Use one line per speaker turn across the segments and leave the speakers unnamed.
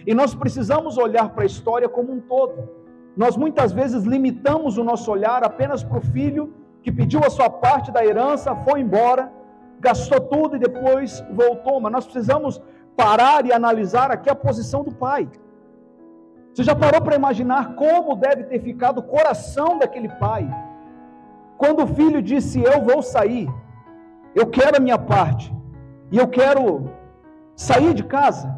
E nós precisamos olhar para a história como um todo. Nós muitas vezes limitamos o nosso olhar apenas para o filho que pediu a sua parte da herança, foi embora, gastou tudo e depois voltou. Mas nós precisamos parar e analisar aqui a posição do pai. Você já parou para imaginar como deve ter ficado o coração daquele pai? Quando o filho disse, eu vou sair, eu quero a minha parte, e eu quero sair de casa.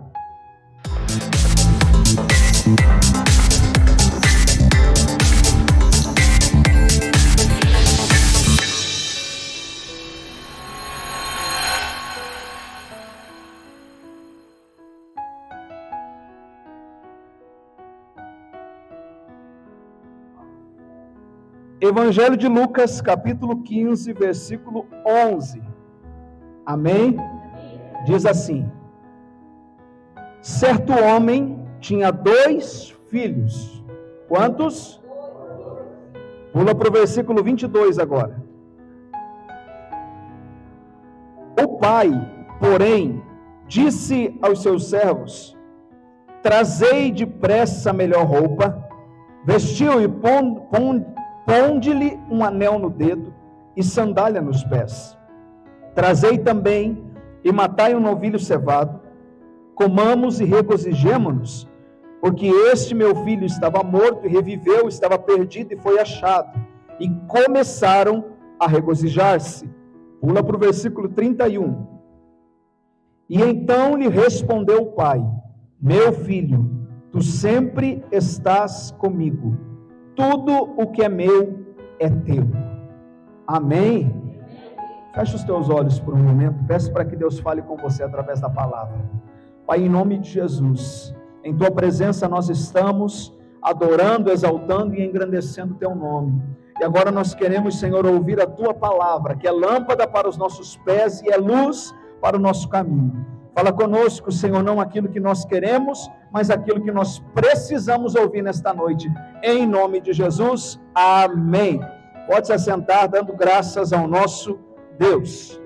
Evangelho de Lucas, capítulo 15, versículo 11. Amém? Diz assim: certo homem tinha 2 filhos. Quantos? Pula para o versículo 22 agora. O pai, porém, disse aos seus servos: trazei depressa a melhor roupa, vestiu e ponde-lhe um anel no dedo e sandália nos pés. Trazei também e matai um novilho cevado, comamos e regozijemo-nos, porque este meu filho estava morto e reviveu, estava perdido e foi achado. E começaram a regozijar-se. Pula para o versículo 31. E então lhe respondeu o pai: meu filho, tu sempre estás comigo, tudo o que é meu é teu. Amém? Fecha os teus olhos por um momento, peço para que Deus fale com você através da palavra. Pai, em nome de Jesus, em tua presença nós estamos adorando, exaltando e engrandecendo teu nome. E agora nós queremos, Senhor, ouvir a tua palavra, que é lâmpada para os nossos pés e é luz para o nosso caminho. Fala conosco, Senhor, não aquilo que nós queremos, mas aquilo que nós precisamos ouvir nesta noite. Em nome de Jesus, amém. Pode se assentar, dando graças ao nosso Deus.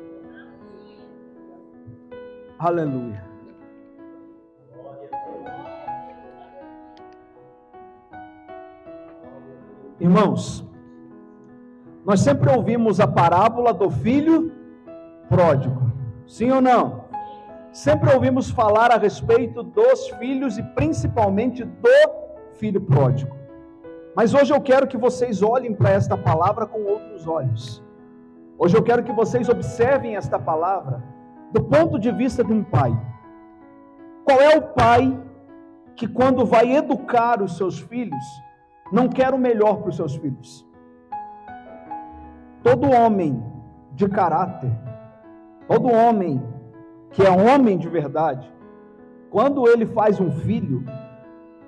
Aleluia. Irmãos, nós sempre ouvimos a parábola do filho pródigo. Sim ou não? Sempre ouvimos falar a respeito dos filhos e principalmente do filho pródigo. Mas hoje eu quero que vocês olhem para esta palavra com outros olhos. Hoje eu quero que vocês observem esta palavra do ponto de vista de um pai. Qual é o pai que, quando vai educar os seus filhos, não quer o melhor para os seus filhos? Todo homem de caráter, todo homem que é homem de verdade, quando ele faz um filho,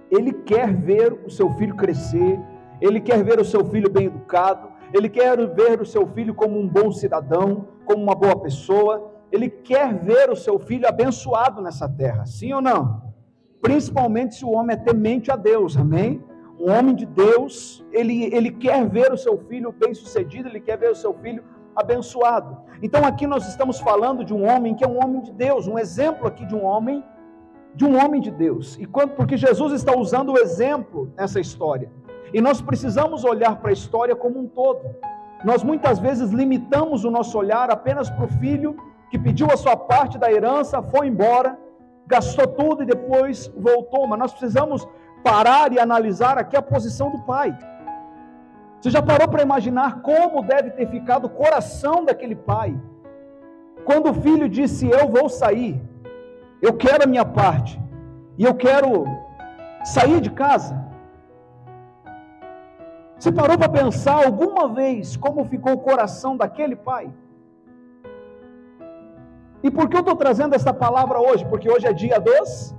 ele quer ver o seu filho crescer, ele quer ver o seu filho bem educado, ele quer ver o seu filho como um bom cidadão, como uma boa pessoa, ele quer ver o seu filho abençoado nessa terra, sim ou não? Principalmente se o homem é temente a Deus, amém? Um homem de Deus, ele quer ver o seu filho bem sucedido, ele quer ver o seu filho abençoado. Então aqui nós estamos falando de um homem que é um homem de Deus, um exemplo aqui de um homem de Deus. E porque Jesus está usando o exemplo nessa história. E nós precisamos olhar para a história como um todo. Nós muitas vezes limitamos o nosso olhar apenas para o filho que pediu a sua parte da herança, foi embora, gastou tudo e depois voltou. Mas nós precisamos parar e analisar aqui a posição do pai. Você já parou para imaginar como deve ter ficado o coração daquele pai? Quando o filho disse, eu vou sair, eu quero a minha parte, e eu quero sair de casa. Você parou para pensar alguma vez como ficou o coração daquele pai? E por que eu estou trazendo essa palavra hoje? Porque hoje é dia dos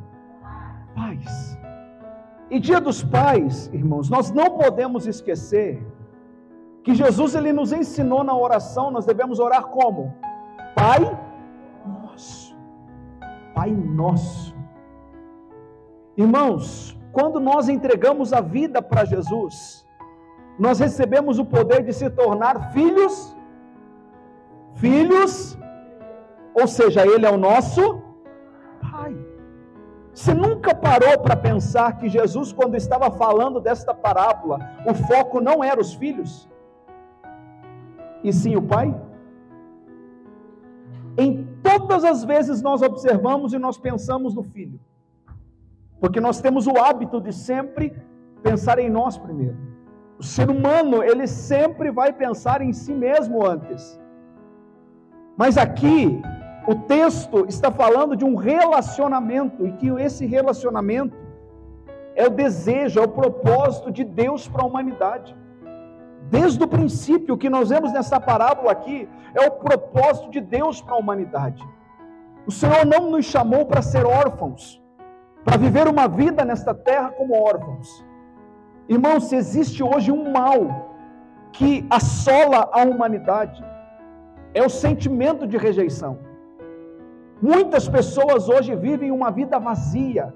pais. E dia dos pais, irmãos, nós não podemos esquecer que Jesus ele nos ensinou na oração, nós devemos orar como? Pai nosso. Pai nosso. Irmãos, quando nós entregamos a vida para Jesus, nós recebemos o poder de se tornar filhos, ou seja, Ele é o nosso Pai. Você nunca parou para pensar que Jesus, quando estava falando desta parábola, o foco não era os filhos, e sim o pai? Em todas as vezes nós observamos e nós pensamos no filho, porque nós temos o hábito de sempre pensar em nós primeiro. O ser humano, ele sempre vai pensar em si mesmo antes. Mas aqui, o texto está falando de um relacionamento, e que esse relacionamento é o desejo, é o propósito de Deus para a humanidade. Desde o princípio, o que nós vemos nessa parábola aqui, é o propósito de Deus para a humanidade. O Senhor não nos chamou para ser órfãos, para viver uma vida nesta terra como órfãos. Irmãos, se existe hoje um mal que assola a humanidade, é o sentimento de rejeição. Muitas pessoas hoje vivem uma vida vazia,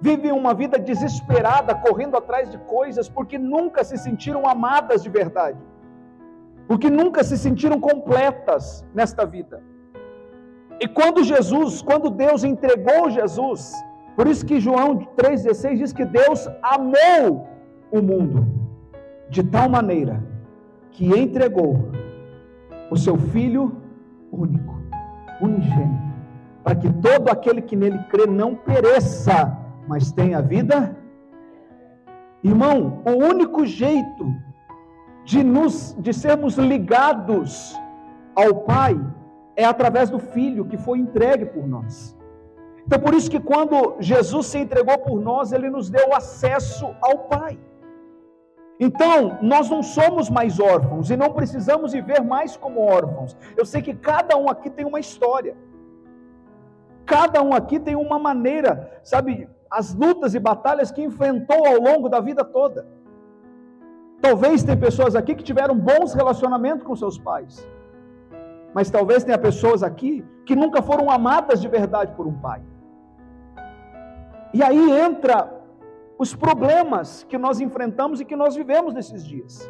vivem uma vida desesperada, correndo atrás de coisas, porque nunca se sentiram amadas de verdade, porque nunca se sentiram completas nesta vida. E quando Deus entregou Jesus, por isso que João 3,16 diz que Deus amou o mundo de tal maneira que entregou o seu Filho único, unigênito, para que todo aquele que nele crê não pereça, mas tenha vida. Irmão, o único jeito de sermos ligados ao Pai é através do Filho que foi entregue por nós. Então por isso que quando Jesus se entregou por nós, Ele nos deu acesso ao Pai. Então, nós não somos mais órfãos e não precisamos viver mais como órfãos. Eu sei que cada um aqui tem uma história. Cada um aqui tem uma maneira, sabe, as lutas e batalhas que enfrentou ao longo da vida toda. Talvez tenha pessoas aqui que tiveram bons relacionamentos com seus pais. Mas talvez tenha pessoas aqui que nunca foram amadas de verdade por um pai. E aí entra os problemas que nós enfrentamos e que nós vivemos nesses dias.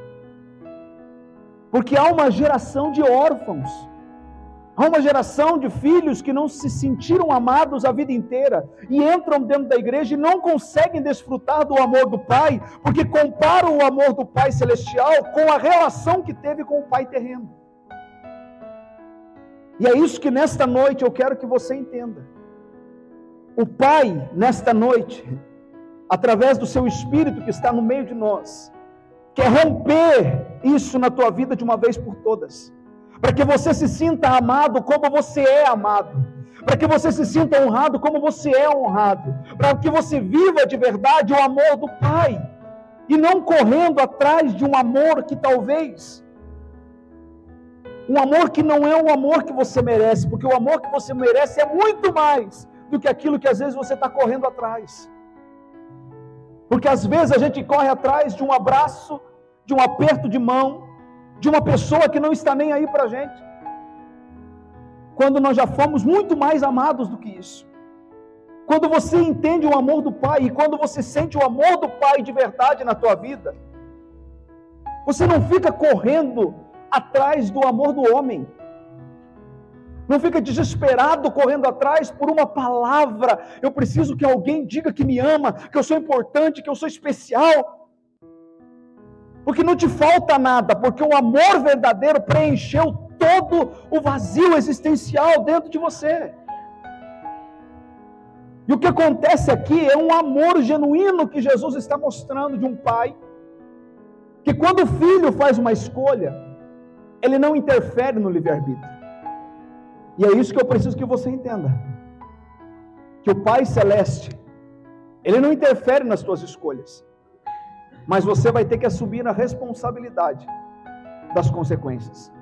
Porque há uma geração de órfãos, há uma geração de filhos que não se sentiram amados a vida inteira, e entram dentro da igreja e não conseguem desfrutar do amor do Pai, porque comparam o amor do Pai celestial com a relação que teve com o Pai terreno. E é isso que nesta noite eu quero que você entenda. O Pai, nesta noite, através do seu Espírito que está no meio de nós, quer romper isso na tua vida de uma vez por todas, para que você se sinta amado como você é amado, para que você se sinta honrado como você é honrado, para que você viva de verdade o amor do Pai, e não correndo atrás de um amor que talvez, um amor que não é o amor que você merece, porque o amor que você merece é muito mais do que aquilo que às vezes você está correndo atrás. Porque às vezes a gente corre atrás de um abraço, de um aperto de mão, de uma pessoa que não está nem aí para a gente, quando nós já fomos muito mais amados do que isso. Quando você entende o amor do Pai, e quando você sente o amor do Pai de verdade na tua vida, você não fica correndo atrás do amor do homem, não fica desesperado correndo atrás por uma palavra. Eu preciso que alguém diga que me ama, que eu sou importante, que eu sou especial. Porque não te falta nada, porque o amor verdadeiro preencheu todo o vazio existencial dentro de você. E o que acontece aqui é um amor genuíno que Jesus está mostrando de um pai, que quando o filho faz uma escolha, ele não interfere no livre-arbítrio. E é isso que eu preciso que você entenda. Que o Pai Celeste, Ele não interfere nas tuas escolhas, mas você vai ter que assumir a responsabilidade das consequências.